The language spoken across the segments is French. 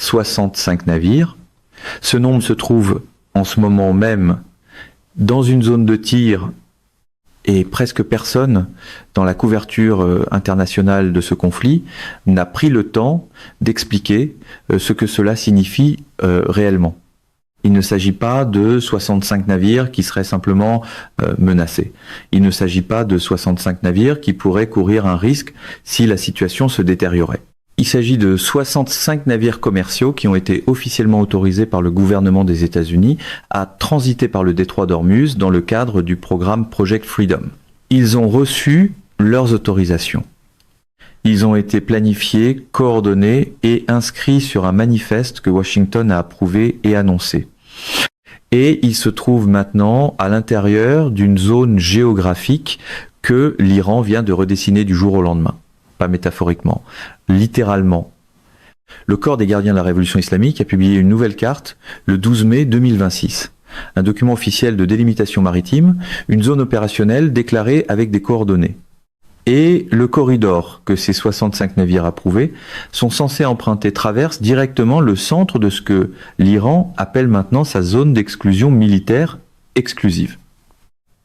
65 navires. Ce nombre se trouve en ce moment même dans une zone de tir et presque personne dans la couverture internationale de ce conflit n'a pris le temps d'expliquer ce que cela signifie réellement. Il ne s'agit pas de 65 navires qui seraient simplement menacés. Il ne s'agit pas de 65 navires qui pourraient courir un risque si la situation se détériorait. Il s'agit de 65 navires commerciaux qui ont été officiellement autorisés par le gouvernement des États-Unis à transiter par le détroit d'Ormuz dans le cadre du programme Project Freedom. Ils ont reçu leurs autorisations. Ils ont été planifiés, coordonnés et inscrits sur un manifeste que Washington a approuvé et annoncé. Et ils se trouvent maintenant à l'intérieur d'une zone géographique que l'Iran vient de redessiner du jour au lendemain. Pas métaphoriquement, littéralement. Le corps des gardiens de la Révolution islamique a publié une nouvelle carte le 12 mai 2026. Un document officiel de délimitation maritime, une zone opérationnelle déclarée avec des coordonnées. Et le corridor que ces 65 navires approuvés sont censés emprunter traverse directement le centre de ce que l'Iran appelle maintenant sa zone d'exclusion militaire exclusive.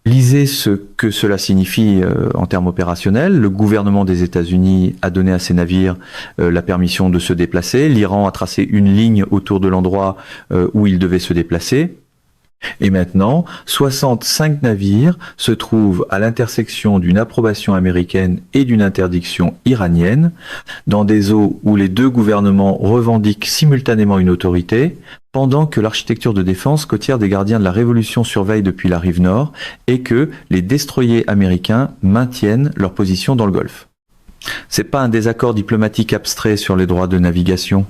Lisez ce que cela signifie en termes opérationnels. Le gouvernement des États-Unis a donné à ces navires la permission de se déplacer. L'Iran a tracé une ligne autour de l'endroit où ils devaient se déplacer. Et maintenant, 65 navires se trouvent à l'intersection d'une approbation américaine et d'une interdiction iranienne, dans des eaux où les deux gouvernements revendiquent simultanément une autorité, pendant que l'architecture de défense côtière des gardiens de la Révolution surveille depuis la rive nord et que les destroyers américains maintiennent leur position dans le Golfe. C'est pas un désaccord diplomatique abstrait sur les droits de navigation.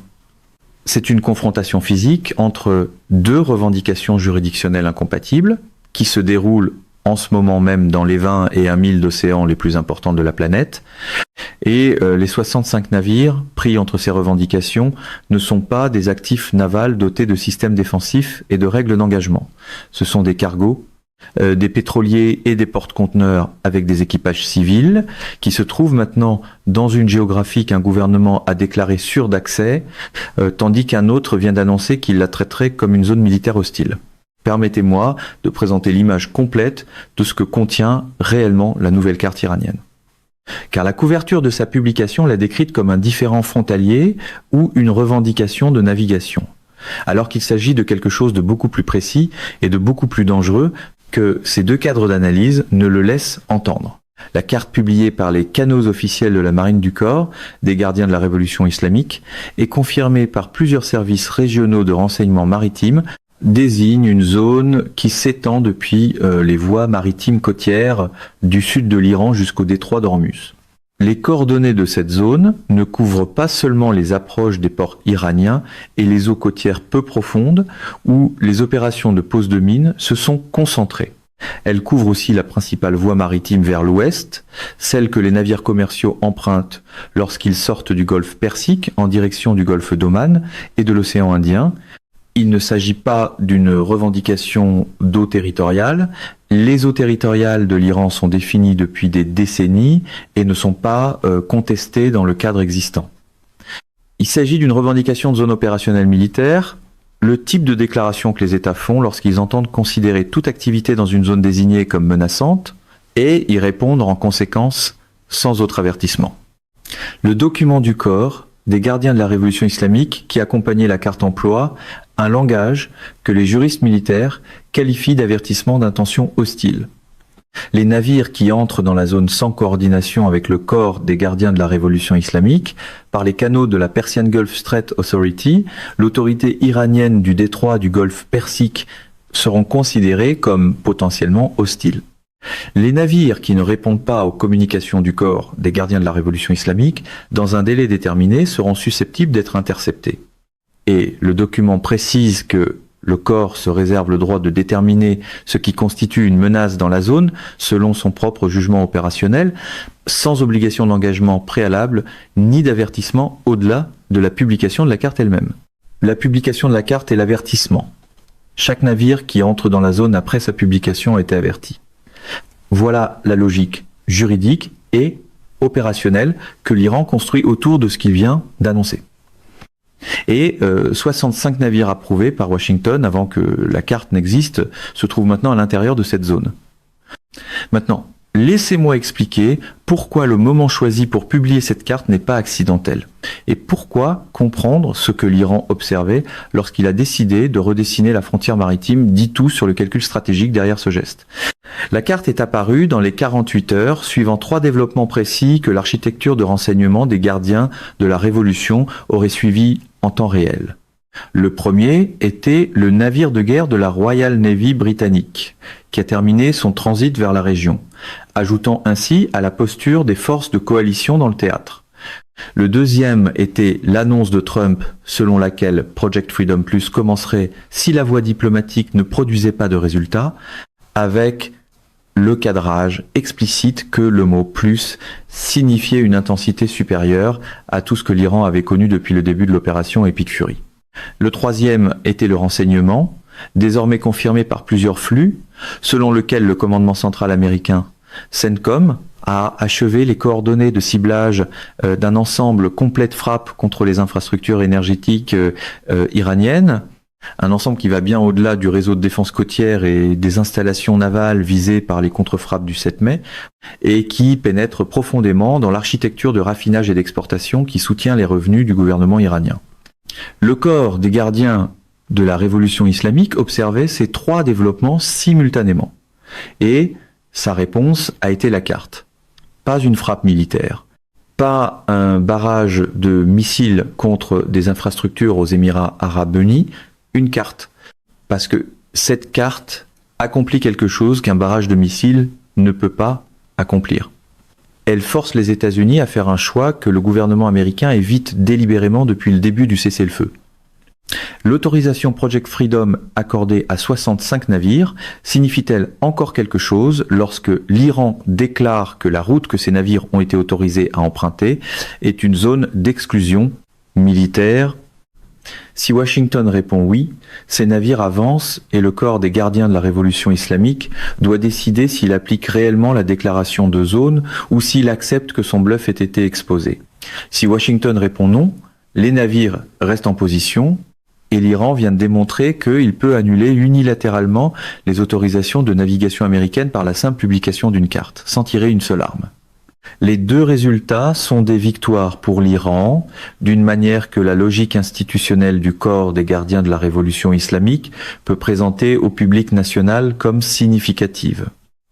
C'est une confrontation physique entre deux revendications juridictionnelles incompatibles qui se déroulent en ce moment même dans les 20 et 1 mille d'océans les plus importants de la planète. Et les 65 navires pris entre ces revendications ne sont pas des actifs navals dotés de systèmes défensifs et de règles d'engagement. Ce sont des cargos, des pétroliers et des porte-conteneurs avec des équipages civils qui se trouvent maintenant dans une géographie qu'un gouvernement a déclarée sûre d'accès, tandis qu'un autre vient d'annoncer qu'il la traiterait comme une zone militaire hostile. Permettez-moi de présenter l'image complète de ce que contient réellement la nouvelle carte iranienne. Car la couverture de sa publication l'a décrite comme un différend frontalier ou une revendication de navigation, alors qu'il s'agit de quelque chose de beaucoup plus précis et de beaucoup plus dangereux que ces deux cadres d'analyse ne le laissent entendre. La carte publiée par les canaux officiels de la Marine du Corps, des gardiens de la Révolution islamique, et confirmée par plusieurs services régionaux de renseignement maritime, désigne une zone qui s'étend depuis les voies maritimes côtières du sud de l'Iran jusqu'au détroit d'Ormuz. Les coordonnées de cette zone ne couvrent pas seulement les approches des ports iraniens et les eaux côtières peu profondes où les opérations de pose de mines se sont concentrées. Elles couvrent aussi la principale voie maritime vers l'ouest, celle que les navires commerciaux empruntent lorsqu'ils sortent du golfe Persique en direction du golfe d'Oman et de l'océan Indien. Il ne s'agit pas d'une revendication d'eau territoriale. Les eaux territoriales de l'Iran sont définies depuis des décennies et ne sont pas contestées dans le cadre existant. Il s'agit d'une revendication de zone opérationnelle militaire, le type de déclaration que les États font lorsqu'ils entendent considérer toute activité dans une zone désignée comme menaçante et y répondre en conséquence sans autre avertissement. Le document du corps des gardiens de la Révolution islamique qui accompagnait la carte emploi un langage que les juristes militaires qualifient d'avertissement d'intention hostile. Les navires qui entrent dans la zone sans coordination avec le corps des gardiens de la Révolution islamique, par les canaux de la Persian Gulf Strait Authority, l'autorité iranienne du détroit du golfe Persique, seront considérés comme potentiellement hostiles. Les navires qui ne répondent pas aux communications du corps des gardiens de la Révolution islamique, dans un délai déterminé, seront susceptibles d'être interceptés. Et le document précise que le corps se réserve le droit de déterminer ce qui constitue une menace dans la zone selon son propre jugement opérationnel, sans obligation d'engagement préalable ni d'avertissement au-delà de la publication de la carte elle-même. La publication de la carte est l'avertissement. Chaque navire qui entre dans la zone après sa publication a été averti. Voilà la logique juridique et opérationnelle que l'Iran construit autour de ce qu'il vient d'annoncer. Et 65 navires approuvés par Washington avant que la carte n'existe se trouvent maintenant à l'intérieur de cette zone. Maintenant, laissez-moi expliquer pourquoi le moment choisi pour publier cette carte n'est pas accidentel. Et pourquoi comprendre ce que l'Iran observait lorsqu'il a décidé de redessiner la frontière maritime, dit tout sur le calcul stratégique derrière ce geste. La carte est apparue dans les 48 heures, suivant 3 développements précis que l'architecture de renseignement des gardiens de la Révolution aurait suivi en temps réel. Le premier était le navire de guerre de la Royal Navy britannique, qui a terminé son transit vers la région, ajoutant ainsi à la posture des forces de coalition dans le théâtre. Le deuxième était l'annonce de Trump selon laquelle Project Freedom Plus commencerait si la voie diplomatique ne produisait pas de résultats, avec le cadrage explicite que le mot plus signifiait une intensité supérieure à tout ce que l'Iran avait connu depuis le début de l'opération Epic Fury. Le troisième était le renseignement, désormais confirmé par plusieurs flux, selon lequel le commandement central américain, CENTCOM, a achevé les coordonnées de ciblage d'un ensemble complet de frappes contre les infrastructures énergétiques iraniennes, un ensemble qui va bien au-delà du réseau de défense côtière et des installations navales visées par les contre-frappes du 7 mai, et qui pénètre profondément dans l'architecture de raffinage et d'exportation qui soutient les revenus du gouvernement iranien. Le corps des gardiens de la révolution islamique observait ces 3 développements simultanément. Et sa réponse a été la carte. Pas une frappe militaire, pas un barrage de missiles contre des infrastructures aux Émirats arabes unis, une carte. Parce que cette carte accomplit quelque chose qu'un barrage de missiles ne peut pas accomplir. Elle force les États-Unis à faire un choix que le gouvernement américain évite délibérément depuis le début du cessez-le-feu. L'autorisation Project Freedom accordée à 65 navires signifie-t-elle encore quelque chose lorsque l'Iran déclare que la route que ces navires ont été autorisés à emprunter est une zone d'exclusion militaire? Si Washington répond oui, ces navires avancent et le corps des gardiens de la révolution islamique doit décider s'il applique réellement la déclaration de zone ou s'il accepte que son bluff ait été exposé. Si Washington répond non, les navires restent en position et l'Iran vient de démontrer qu'il peut annuler unilatéralement les autorisations de navigation américaines par la simple publication d'une carte, sans tirer une seule arme. Les 2 résultats sont des victoires pour l'Iran, d'une manière que la logique institutionnelle du corps des gardiens de la révolution islamique peut présenter au public national comme significative.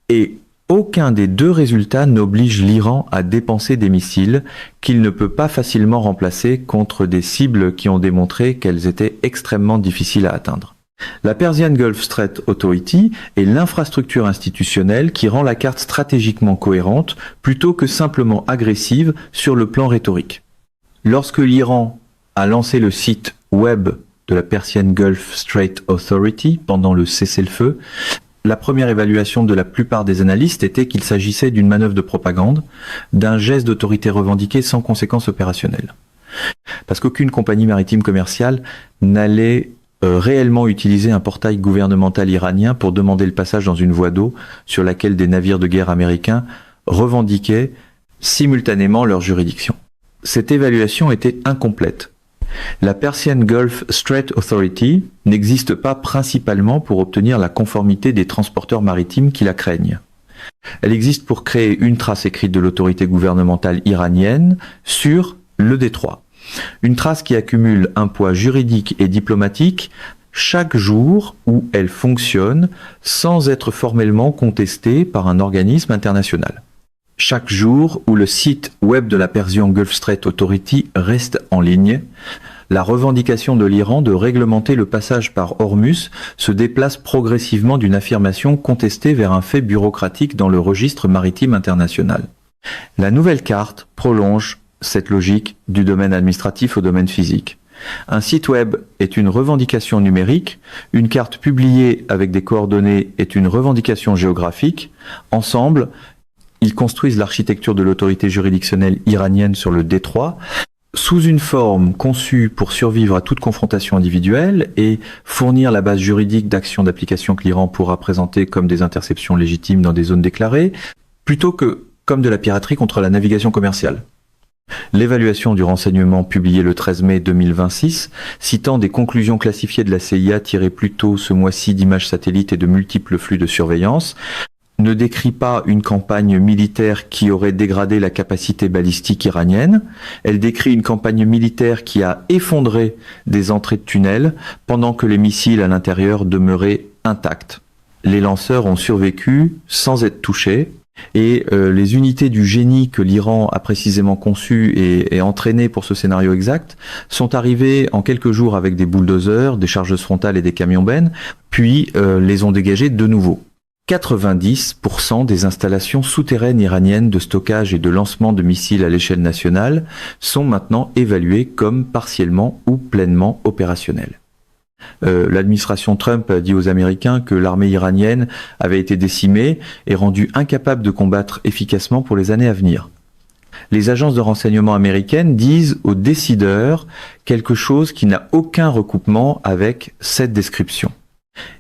Et aucun des 2 résultats n'oblige l'Iran à dépenser des missiles qu'il ne peut pas facilement remplacer contre des cibles qui ont démontré qu'elles étaient extrêmement difficiles à atteindre. La Persian Gulf Strait Authority est l'infrastructure institutionnelle qui rend la carte stratégiquement cohérente plutôt que simplement agressive sur le plan rhétorique. Lorsque l'Iran a lancé le site web de la Persian Gulf Strait Authority pendant le cessez-le-feu, la première évaluation de la plupart des analystes était qu'il s'agissait d'une manœuvre de propagande, d'un geste d'autorité revendiqué sans conséquences opérationnelles. Parce qu'aucune compagnie maritime commerciale n'allait réellement utiliser un portail gouvernemental iranien pour demander le passage dans une voie d'eau sur laquelle des navires de guerre américains revendiquaient simultanément leur juridiction. Cette évaluation était incomplète. La Persian Gulf Strait Authority n'existe pas principalement pour obtenir la conformité des transporteurs maritimes qui la craignent. Elle existe pour créer une trace écrite de l'autorité gouvernementale iranienne sur le détroit. Une trace qui accumule un poids juridique et diplomatique chaque jour où elle fonctionne sans être formellement contestée par un organisme international. Chaque jour où le site web de la Persian Gulf Strait Authority reste en ligne, la revendication de l'Iran de réglementer le passage par Hormuz se déplace progressivement d'une affirmation contestée vers un fait bureaucratique dans le registre maritime international. La nouvelle carte prolonge cette logique du domaine administratif au domaine physique. Un site web est une revendication numérique, une carte publiée avec des coordonnées est une revendication géographique. Ensemble, ils construisent l'architecture de l'autorité juridictionnelle iranienne sur le détroit, sous une forme conçue pour survivre à toute confrontation individuelle et fournir la base juridique d'actions d'application que l'Iran pourra présenter comme des interceptions légitimes dans des zones déclarées, plutôt que comme de la piraterie contre la navigation commerciale. L'évaluation du renseignement publiée le 13 mai 2026, citant des conclusions classifiées de la CIA tirées plus tôt ce mois-ci d'images satellites et de multiples flux de surveillance, ne décrit pas une campagne militaire qui aurait dégradé la capacité balistique iranienne. Elle décrit une campagne militaire qui a effondré des entrées de tunnels pendant que les missiles à l'intérieur demeuraient intacts. Les lanceurs ont survécu sans être touchés. Et les unités du génie que l'Iran a précisément conçues et entraînées pour ce scénario exact sont arrivées en quelques jours avec des bulldozers, des chargeuses frontales et des camions-bennes, puis les ont dégagées de nouveau. 90% des installations souterraines iraniennes de stockage et de lancement de missiles à l'échelle nationale sont maintenant évaluées comme partiellement ou pleinement opérationnelles. L'administration Trump a dit aux Américains que l'armée iranienne avait été décimée et rendue incapable de combattre efficacement pour les années à venir. Les agences de renseignement américaines disent aux décideurs quelque chose qui n'a aucun recoupement avec cette description.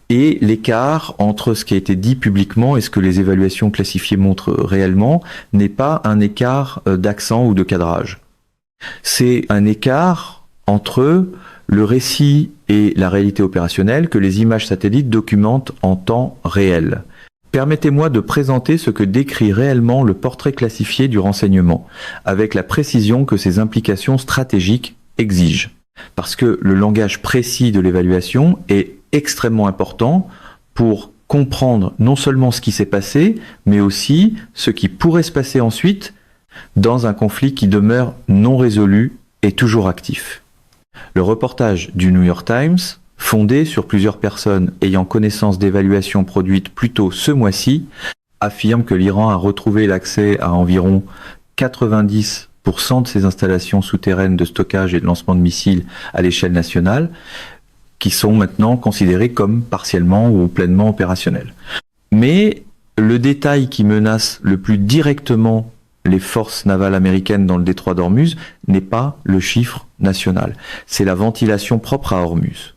Et l'écart entre ce qui a été dit publiquement et ce que les évaluations classifiées montrent réellement n'est pas un écart d'accent ou de cadrage. C'est un écart entre le récit et la réalité opérationnelle que les images satellites documentent en temps réel. Permettez-moi de présenter ce que décrit réellement le portrait classifié du renseignement, avec la précision que ses implications stratégiques exigent. Parce que le langage précis de l'évaluation est extrêmement important pour comprendre non seulement ce qui s'est passé, mais aussi ce qui pourrait se passer ensuite dans un conflit qui demeure non résolu et toujours actif. Le reportage du New York Times, fondé sur plusieurs personnes ayant connaissance d'évaluations produites plus tôt ce mois-ci, affirme que l'Iran a retrouvé l'accès à environ 90% de ses installations souterraines de stockage et de lancement de missiles à l'échelle nationale, qui sont maintenant considérées comme partiellement ou pleinement opérationnelles. Mais le détail qui menace le plus directement les forces navales américaines dans le détroit d'Ormuz n'est pas le chiffre national, c'est la ventilation propre à Ormuz.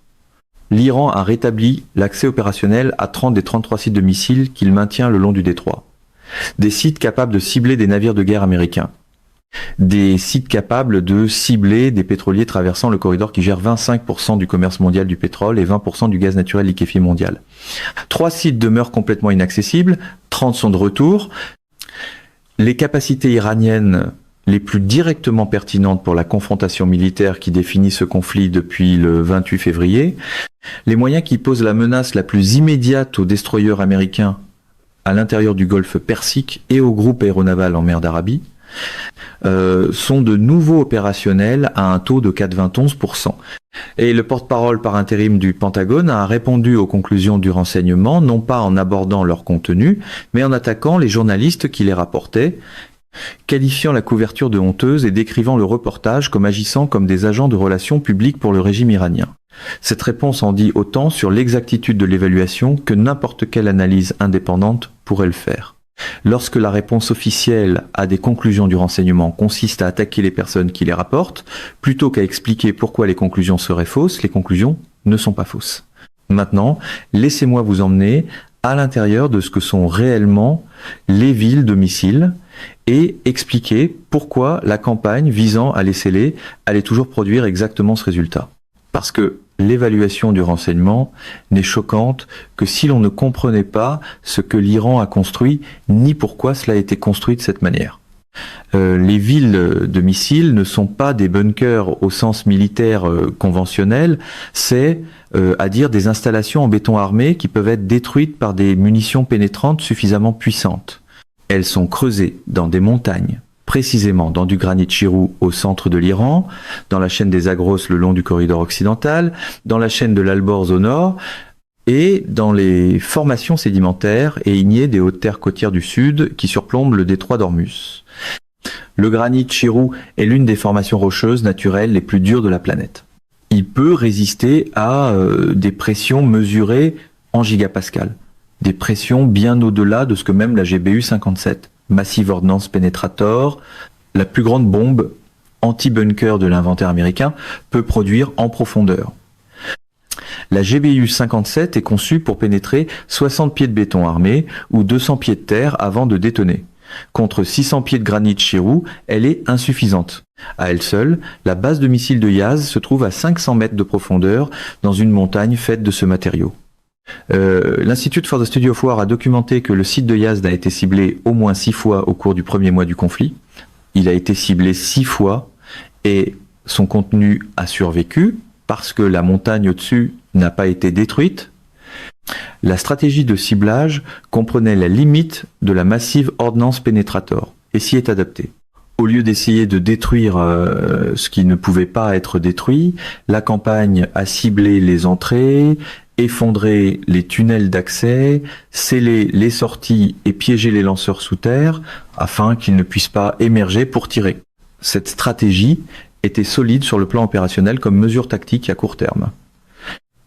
L'Iran a rétabli l'accès opérationnel à 30 des 33 sites de missiles qu'il maintient le long du détroit. Des sites capables de cibler des navires de guerre américains. Des sites capables de cibler des pétroliers traversant le corridor qui gère 25% du commerce mondial du pétrole et 20% du gaz naturel liquéfié mondial. 3 sites demeurent complètement inaccessibles, 30 sont de retour. Les capacités iraniennes les plus directement pertinentes pour la confrontation militaire qui définit ce conflit depuis le 28 février, les moyens qui posent la menace la plus immédiate aux destroyers américains à l'intérieur du golfe Persique et au groupe aéronaval en mer d'Arabie, sont de nouveau opérationnels à un taux de 91%. Et le porte-parole par intérim du Pentagone a répondu aux conclusions du renseignement, non pas en abordant leur contenu, mais en attaquant les journalistes qui les rapportaient, qualifiant la couverture de honteuse et décrivant le reportage comme agissant comme des agents de relations publiques pour le régime iranien. Cette réponse en dit autant sur l'exactitude de l'évaluation que n'importe quelle analyse indépendante pourrait le faire. Lorsque la réponse officielle à des conclusions du renseignement consiste à attaquer les personnes qui les rapportent, plutôt qu'à expliquer pourquoi les conclusions seraient fausses, les conclusions ne sont pas fausses. Maintenant, laissez-moi vous emmener à l'intérieur de ce que sont réellement les villes de missiles et expliquer pourquoi la campagne visant à les sceller allait toujours produire exactement ce résultat. Parce que l'évaluation du renseignement n'est choquante que si l'on ne comprenait pas ce que l'Iran a construit, ni pourquoi cela a été construit de cette manière. Les villes de missiles ne sont pas des bunkers au sens militaire conventionnel, c'est à dire des installations en béton armé qui peuvent être détruites par des munitions pénétrantes suffisamment puissantes. Elles sont creusées dans des montagnes, précisément dans du granit chirou au centre de l'Iran, dans la chaîne des Zagros le long du corridor occidental, dans la chaîne de l'Alborz au nord, et dans les formations sédimentaires et ignées des hautes terres côtières du sud qui surplombent le détroit d'Ormuz. Le granit chirou est l'une des formations rocheuses naturelles les plus dures de la planète. Il peut résister à des pressions mesurées en gigapascal, des pressions bien au-delà de ce que même la GBU 57, Massive Ordnance Penetrator, la plus grande bombe anti-bunker de l'inventaire américain, peut produire en profondeur. La GBU 57 est conçue pour pénétrer 60 pieds de béton armé ou 200 pieds de terre avant de détonner. Contre 600 pieds de granit chez Roux, elle est insuffisante. À elle seule, la base de missile de Yaz se trouve à 500 mètres de profondeur dans une montagne faite de ce matériau. L'Institute for the Study of War a documenté que le site de Yazd a été ciblé au moins 6 fois au cours du premier mois du conflit. Il a été ciblé 6 fois et son contenu a survécu parce que la montagne au-dessus n'a pas été détruite. La stratégie de ciblage comprenait la limite de la Massive Ordnance Penetrator et s'y est adaptée. Au lieu d'essayer de détruire ce qui ne pouvait pas être détruit, la campagne a ciblé les entrées, effondré les tunnels d'accès, scellé les sorties et piégé les lanceurs sous terre afin qu'ils ne puissent pas émerger pour tirer. Cette stratégie était solide sur le plan opérationnel comme mesure tactique à court terme.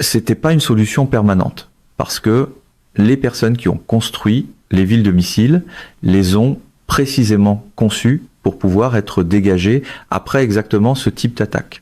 C'était pas une solution permanente parce que les personnes qui ont construit les villes de missiles les ont précisément conçues pour pouvoir être dégagées après exactement ce type d'attaque.